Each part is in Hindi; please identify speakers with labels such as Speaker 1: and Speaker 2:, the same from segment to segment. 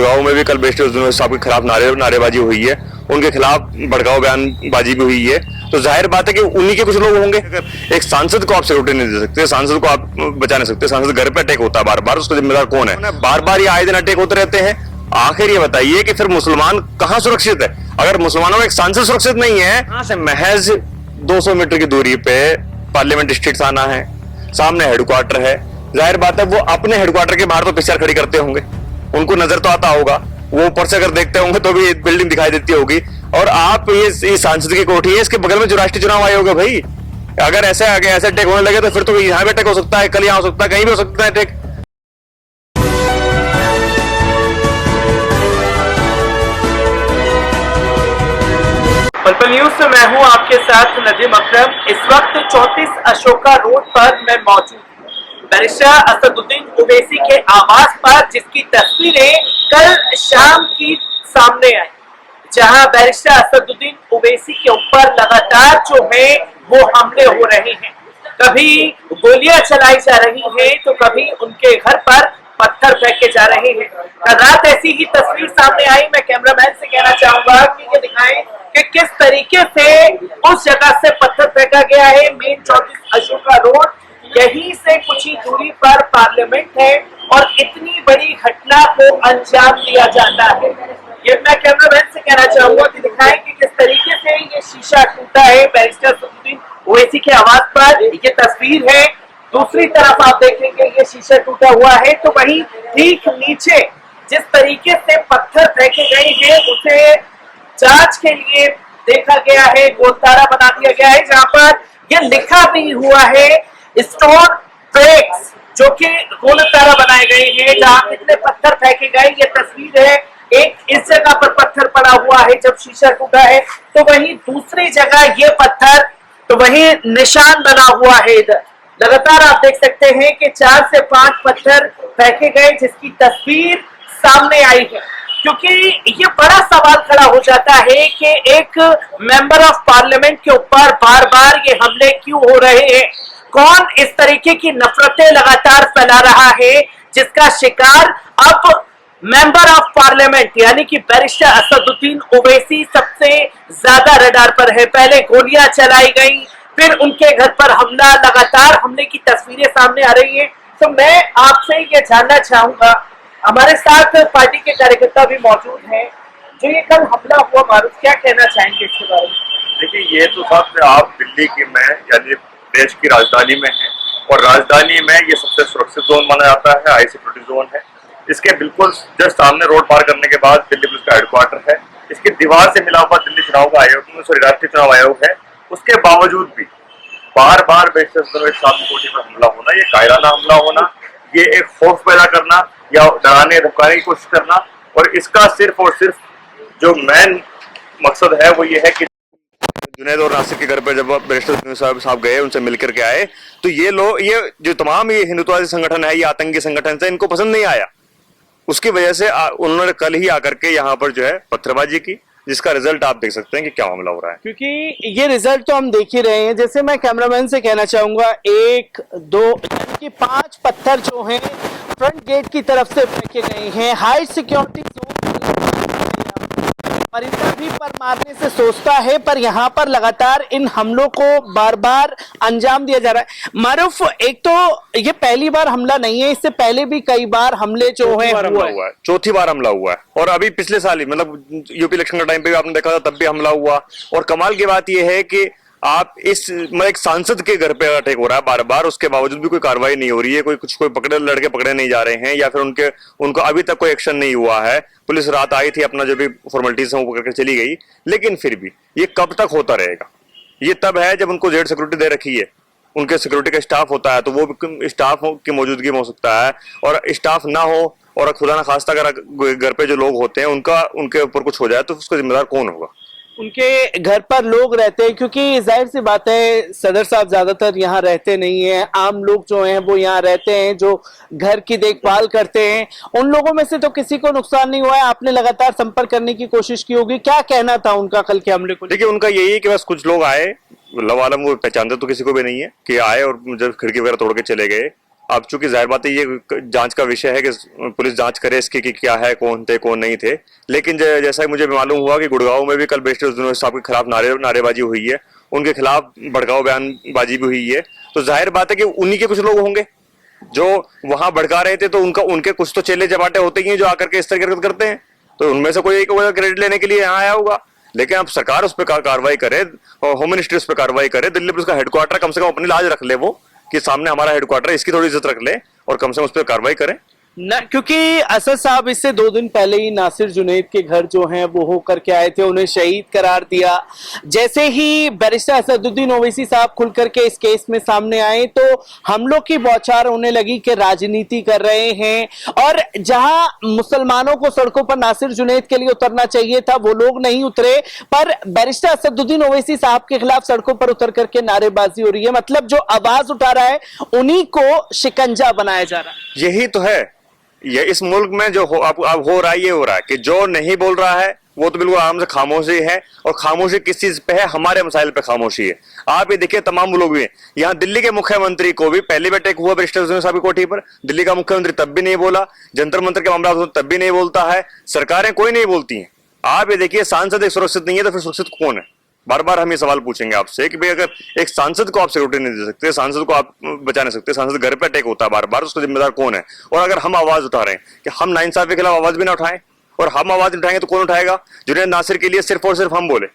Speaker 1: गुड़गांव में भी कल बैरिस्टर साहब के खिलाफ नारेबाजी हुई है, उनके खिलाफ भड़काऊ बयानबाजी भी हुई है। तो जाहिर बात है कि उन्हीं के कुछ लोग होंगे। अगर एक सांसद को आप सिक्योरिटी नहीं दे सकते, सांसद को आप बचा नहीं सकते, सांसद घर पे अटैक होता है बार बार, उसका जिम्मेदार कौन है? बार बार ये आए दिन अटैक होते रहते हैं। आखिर ये बताइए कि फिर मुसलमान कहाँ सुरक्षित है? अगर मुसलमानों का एक सांसद सुरक्षित नहीं है, यहाँ से महज 200 मीटर की दूरी पे पार्लियामेंट स्ट्रीट आना है, सामने हेडक्वार्टर है। जाहिर बात है वो अपने हेडक्वार्टर के बाहर तो पिक्चर खड़ी करते होंगे, उनको नजर तो आता होगा, वो ऊपर से अगर देखते होंगे तो भी बिल्डिंग दिखाई देती होगी। और आप ये सांसद की कोठी है, इसके बगल में जो राष्ट्रीय चुनाव आयोग है भाई, अगर ऐसे आगे ऐसे अटैक होने लगे तो फिर तो यहाँ भी अटैक हो सकता है, कल यहाँ हो सकता है, कहीं भी हो सकता है अटैक।
Speaker 2: पलपल न्यूज से मैं हूं आपके साथ नदीम अकरम। इस वक्त 34 अशोका रोड पर मैं मौजूद हूं, बैरिस्टर असदुद्दीन ओवैसी के आवास पर, जिसकी तस्वीरें कल शाम की सामने आई, जहां बैरिस्टर असदुद्दीन ओवैसी के ऊपर लगातार जो है वो हमले हो रहे हैं। कभी गोलियां चलाई जा रही हैं तो कभी उनके घर पर पत्थर फेंके जा रहे हैं। कल रात ऐसी ही तस्वीर सामने आई। मैं कैमरामैन से कहना चाहूंगा कि ये दिखाएं कि किस तरीके से उस जगह से पत्थर फेंका गया है। मेन 34 अशोका रोड, यहीं से कुछ ही दूरी पर पार्लियामेंट है और इतनी बड़ी घटना को अंजाम दिया जाता है। ये मैं कैमरामैन से कहना चाहूंगा कि दिखाएं कि किस तरीके से ये शीशा टूटा है बैरिस्टर असदुद्दीन ओवैसी के आवास पर। ये तस्वीर है। दूसरी तरफ आप देखेंगे ये शीशा टूटा हुआ है, तो वहीं ठीक नीचे जिस तरीके से पत्थर फेंके गए हैं उसे जांच के लिए देखा गया है, गोलतारा बना दिया गया है, जहां पर यह लिखा भी हुआ है स्टोन ब्रेक्स, जो कि गोलतारा बनाए गए हैं जहां कितने पत्थर फेंके गए। ये तस्वीर है। एक इस जगह पर पत्थर पड़ा हुआ है जब शीशा टूटा है, तो वहीं दूसरी जगह ये पत्थर, तो वहीं निशान बना हुआ है। इधर लगातार आप देख सकते हैं कि 4 से 5 पत्थर फेंके गए, जिसकी तस्वीर सामने आई है। क्योंकि ये बड़ा सवाल खड़ा हो जाता है कि एक मेंबर ऑफ पार्लियामेंट के ऊपर बार बार ये हमले क्यों हो रहे हैं? कौन इस तरीके की नफरतें लगातार फैला रहा है, जिसका शिकार अब मेंबर ऑफ पार्लियामेंट यानी कि बैरिस्टर असदुद्दीन ओवैसी सबसे ज्यादा रडार पर है। पहले गोलियां चलाई गई, फिर उनके घर पर हमला, लगातार हमले की तस्वीरें सामने आ रही हैं। तो मैं आपसे ये जानना चाहूंगा, हमारे साथ पार्टी के कार्यकर्ता भी मौजूद हैं, जो ये कल हमला हुआ, मारूफ क्या कहना चाहेंगे इसके बारे में?
Speaker 1: देखिए, ये तो साथ में आप दिल्ली की में यानी देश की राजधानी में है, और राजधानी में ये सबसे सुरक्षित जोन माना जाता है, हाई सिक्योरिटी जोन है। इसके बिल्कुल जस्ट सामने रोड पार करने के बाद दिल्ली पुलिस का हेडक्वार्टर है। इसकी दीवार से मिला हुआ दिल्ली चुनाव का आयोग, राष्ट्रीय चुनाव आयोग है। उसके बावजूद भी बार बार बैरिस्टर साहब की कोठी पर हमला होना, ये कायराना हमला होना, ये एक खौफ पैदा करना या डराने धमकाने की कोशिश करना, और इसका सिर्फ और सिर्फ जो मेन मकसद है वो ये है कि जुनैद और नासिर के घर पर जब बैरिस्टर साहब गए, उनसे मिलकर के आए, तो ये लोग, ये जो तमाम ये हिंदुत्ववादी संगठन है, ये आतंकी संगठन से इनको पसंद नहीं आया। उसकी वजह से उन्होंने कल ही आकर के यहाँ पर जो है पत्थरबाजी की, जिसका रिजल्ट आप देख सकते हैं कि क्या हमला हो रहा है।
Speaker 2: क्योंकि ये रिजल्ट तो हम देख ही रहे हैं। जैसे मैं कैमरामैन से कहना चाहूंगा, 1 2 यानी कि 5 पत्थर जो हैं फ्रंट गेट की तरफ से फेंके गए हैं। हाई सिक्योरिटी जोन परिंदा भी पर मारने से सोचता है, पर यहाँ पर लगातार इन हमलों को बार बार अंजाम दिया जा रहा है। मारूफ, एक तो ये पहली बार हमला नहीं है, इससे पहले भी कई बार हमले जो है हुआ है।
Speaker 1: चौथी बार हमला हुआ है, और अभी पिछले साल ही मतलब यूपी इलेक्शन का टाइम पे भी आपने देखा था, तब भी हमला हुआ। और कमाल की बात यह है कि आप इस मतलब एक सांसद के घर पे अटैक हो रहा है बार बार, उसके बावजूद भी कोई कार्रवाई नहीं हो रही है, कोई पकड़े लड़के पकड़े नहीं जा रहे हैं, या फिर उनको अभी तक कोई एक्शन नहीं हुआ है। पुलिस रात आई थी, अपना जो भी फॉर्मेलिटीज है वो करके चली गई, लेकिन फिर भी ये कब तक होता रहेगा? ये तब है जब उनको जेड सिक्योरिटी दे रखी है, उनके सिक्योरिटी का स्टाफ होता है, तो वो स्टाफ की मौजूदगी में हो सकता है, और स्टाफ ना हो और खुदा ना खास्ता अगर घर पे जो लोग होते हैं उनके ऊपर कुछ हो जाए तो उसका जिम्मेदार कौन होगा?
Speaker 2: उनके घर पर लोग रहते हैं, क्योंकि जाहिर सी बात है सदर साहब ज्यादातर यहाँ रहते नहीं हैं, आम लोग जो हैं वो यहाँ रहते हैं, जो घर की देखभाल करते हैं। उन लोगों में से तो किसी को नुकसान नहीं हुआ है। आपने लगातार संपर्क करने की कोशिश की होगी, क्या कहना था उनका कल के हमले को?
Speaker 1: देखिए, उनका यही है कि बस कुछ लोग आए, अल्लाह आलम वो पहचानते तो किसी को भी नहीं है, कि आए और जब खिड़की वगैरह तोड़ के चले गए। अब चूंकि जाहिर बात है ये जांच का विषय है कि पुलिस जांच करे इसकी कि क्या है, कौन थे कौन नहीं थे। लेकिन जैसा कि मुझे मालूम हुआ कि गुड़गांव में भी कल बैरिस्टर साहब के खिलाफ नारेबाजी हुई है, उनके खिलाफ भड़काऊ बयानबाजी भी हुई है। तो जाहिर बात है कि उन्हीं के कुछ लोग होंगे जो वहां भड़का रहे थे, तो उनके कुछ तो चेले चपाटे होते ही हैं जो आकर के इस तरह की हरकत करते हैं। तो उनमें से कोई एक क्रेडिट लेने के लिए यहाँ आया होगा। लेकिन अब सरकार उस पर कार्रवाई करे और होम मिनिस्ट्री उस पर कार्रवाई करे, दिल्ली पुलिस का हेडक्वार्टर कम से कम अपनी लाज रख ले, वो कि सामने हमारा हेडक्वार्टर है, इसकी थोड़ी इज्जत रख ले और कम से कम उस पर कार्रवाई करें
Speaker 2: न। क्योंकि असद साहब इससे 2 दिन पहले ही नासिर जुनैद के घर जो हैं वो होकर के आए थे, उन्हें शहीद करार दिया। जैसे ही बैरिस्टर असदुद्दीन ओवैसी साहब खुल करके इस केस में सामने आए तो हम लोग की बौछार होने लगी कि राजनीति कर रहे हैं, और जहां मुसलमानों को सड़कों पर नासिर जुनैद के लिए उतरना चाहिए था वो लोग नहीं उतरे, पर बैरिस्टर असदुद्दीन ओवैसी साहब के खिलाफ सड़कों पर उतर करके नारेबाजी हो रही है। मतलब जो आवाज उठा रहा है उन्हीं को शिकंजा बनाया जा रहा है।
Speaker 1: यही तो है ये इस मुल्क में जो अब हो रहा है, ये हो रहा है कि जो नहीं बोल रहा है वो तो बिल्कुल आराम से खामोशी है। और खामोशी किस चीज पे है? हमारे मसाइल पे खामोशी है। आप ये देखिए तमाम लोग भी हैं। यहाँ दिल्ली के मुख्यमंत्री को भी पहले भी अटैक हुआ बैरिस्टर साहब की कोठी पर, दिल्ली का मुख्यमंत्री तब भी नहीं बोला, जंतर मंतर के मामला तब भी नहीं बोलता है, सरकारें कोई नहीं बोलती हैं। आप ये देखिए सांसद एक सुरक्षित नहीं है तो फिर सुरक्षित कौन है? बार बार हम ये सवाल पूछेंगे आपसे कि भाई अगर एक सांसद को आप सिक्योरिटी नहीं दे सकते, सांसद को आप बचा नहीं सकते, सांसद घर पे अटैक होता है बार बार, उसका जिम्मेदार कौन है? और अगर हम आवाज उठा रहे हैं कि हम नाइंसाफी के खिलाफ आवाज भी ना उठाएं, और हम आवाज उठाएंगे तो कौन उठाएगा? जुनैद नासिर के लिए सिर्फ और सिर्फ हम बोले।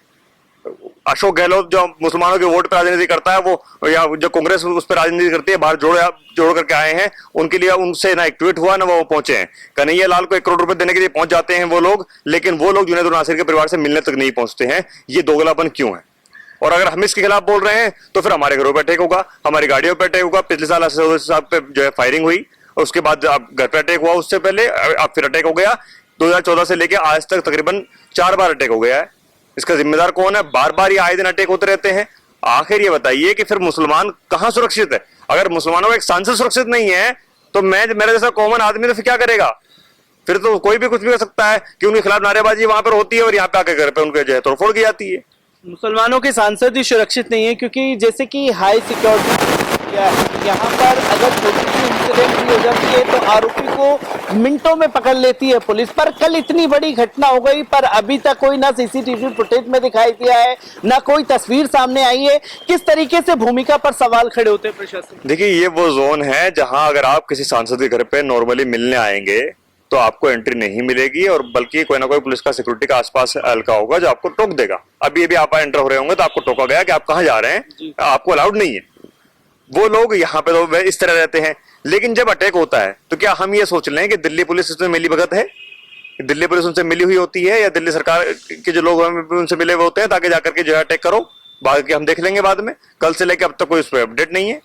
Speaker 1: अशोक गहलोत जो मुसलमानों के वोट पर राजनीति करता है, वो या जो कांग्रेस उस पर राजनीति करती है, बाहर जोड़ करके आए हैं, उनके लिए उनसे ना एक ट्वीट हुआ ना वो पहुंचे हैं। कन्हैया लाल को 1 करोड़ रुपए देने के लिए पहुंच जाते हैं वो लोग, लेकिन वो लोग जुनैद नासिर के परिवार से मिलने तक नहीं पहुंचते हैं। ये दोगलापन क्यों है? और अगर हम इसके खिलाफ बोल रहे हैं तो फिर हमारे घरों पर अटैक होगा, हमारी गाड़ियों पर अटैक होगा। पिछले साल असद साहब पे जो है फायरिंग हुई और उसके बाद अब घर पर अटैक हुआ, उससे पहले अब फिर अटैक हो गया। 2014 से लेकर आज तक तकरीबन 4 बार अटैक हो गया है। इसका जिम्मेदार कौन है? बार बार ये आए दिन अटैक होते रहते हैं। आखिर ये बताइए कि फिर मुसलमान कहां सुरक्षित है? अगर मुसलमानों का एक सांसद सुरक्षित नहीं है तो मेरा जैसा कॉमन आदमी तो फिर क्या करेगा? फिर तो कोई भी कुछ भी कर सकता है कि उनके खिलाफ नारेबाजी वहां पर होती है और यहाँ पे आके घर पे उनके जो है तोड़फोड़ की जाती है।
Speaker 2: मुसलमानों के सांसद ही सुरक्षित नहीं है, क्योंकि जैसे कि हाई सिक्योरिटी यहाँ पर अगर छोटी सी इंसिडेंट भी हो जाती है तो आरोपी को मिनटों में पकड़ लेती है पुलिस। पर कल इतनी बड़ी घटना हो गई पर अभी तक कोई ना सीसीटीवी फुटेज में दिखाई दिया है, ना कोई तस्वीर सामने आई है। किस तरीके से भूमिका पर सवाल खड़े होते हैं प्रशासन?
Speaker 1: देखिए ये वो जोन है जहां अगर आप किसी सांसद के घर पे नॉर्मली मिलने आएंगे तो आपको एंट्री नहीं मिलेगी, और बल्कि कोई ना कोई पुलिस का सिक्योरिटी का आसपास हल्का होगा जो आपको टोक देगा। अभी आप एंटर हो रहे होंगे तो आपको टोका गया कि आप कहां जा रहे हैं, आपको अलाउड नहीं है। वो लोग यहाँ पे तो इस तरह रहते हैं। लेकिन जब अटैक होता है तो क्या हम ये सोच लें कि दिल्ली पुलिस इसमें मिली भगत है? दिल्ली पुलिस उनसे मिली हुई होती है या दिल्ली सरकार के जो लोग उनसे मिले हुए होते हैं ताकि जाकर के जो है अटैक करो? बाकी हम देख लेंगे बाद में। कल से लेकर अब तक कोई इस पर अपडेट नहीं है।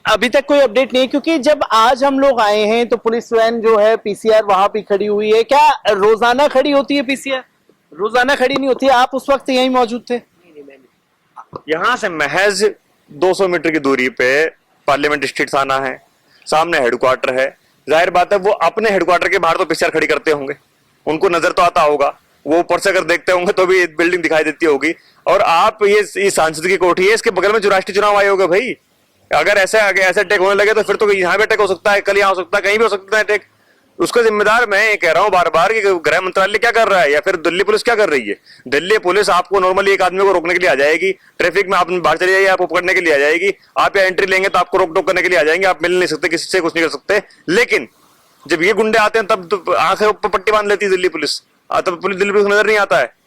Speaker 2: अभी तक कोई अपडेट नहीं है, क्योंकि जब आज हम लोग आए हैं तो पुलिस वैन जो है पीसीआर वहां भी खड़ी हुई है। क्या रोजाना खड़ी होती है पीसीआर? रोजाना खड़ी नहीं होती है। आप उस वक्त यहीं मौजूद थे?
Speaker 1: यहाँ से महज 200 मीटर की दूरी पे पार्लियामेंट स्ट्रीट थाना है, सामने हेडक्वार्टर है। जाहिर बात है वो अपने हेडक्वार्टर के बाहर तो पीसीआर खड़ी करते होंगे, उनको नजर तो आता होगा। वो ऊपर से अगर देखते होंगे तो भी बिल्डिंग दिखाई देती होगी। और आप ये सांसद की कोठी है, इसके बगल में जो राष्ट्रीय चुनाव आयोग है भाई, अगर ऐसे अटैक होने लगे तो फिर तो यहाँ भी अटैक हो सकता है, कल यहाँ हो सकता है, कहीं भी हो सकता है अटैक। उसका जिम्मेदार मैं कह रहा हूँ बार बार कि गृह मंत्रालय क्या कर रहा है या फिर दिल्ली पुलिस क्या कर रही है। दिल्ली पुलिस आपको नॉर्मली एक आदमी को रोकने के लिए आ जाएगी, ट्रैफिक में आप बाहर चले जाइए, आपको पकड़ने के लिए आ जाएगी। आप यहाँ एंट्री लेंगे तो आपको रोक टोक करने के लिए आ जाएंगे, आप मिल नहीं सकते, किसी से कुछ नहीं कर सकते। लेकिन जब ये गुंडे आते हैं तब तो आंखें ऊपर पट्टी बांध लेती है दिल्ली पुलिस, तब दिल्ली पुलिस नजर नहीं आता है।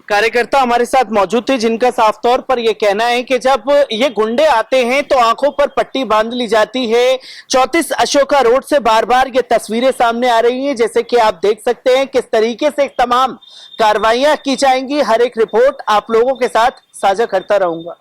Speaker 2: कार्यकर्ता हमारे साथ मौजूद थे जिनका साफ तौर पर यह कहना है कि जब ये गुंडे आते हैं तो आंखों पर पट्टी बांध ली जाती है। 34 अशोका रोड से बार बार ये तस्वीरें सामने आ रही हैं, जैसे कि आप देख सकते हैं किस तरीके से तमाम कार्रवाइयां की जाएंगी। हर एक रिपोर्ट आप लोगों के साथ साझा करता रहूंगा।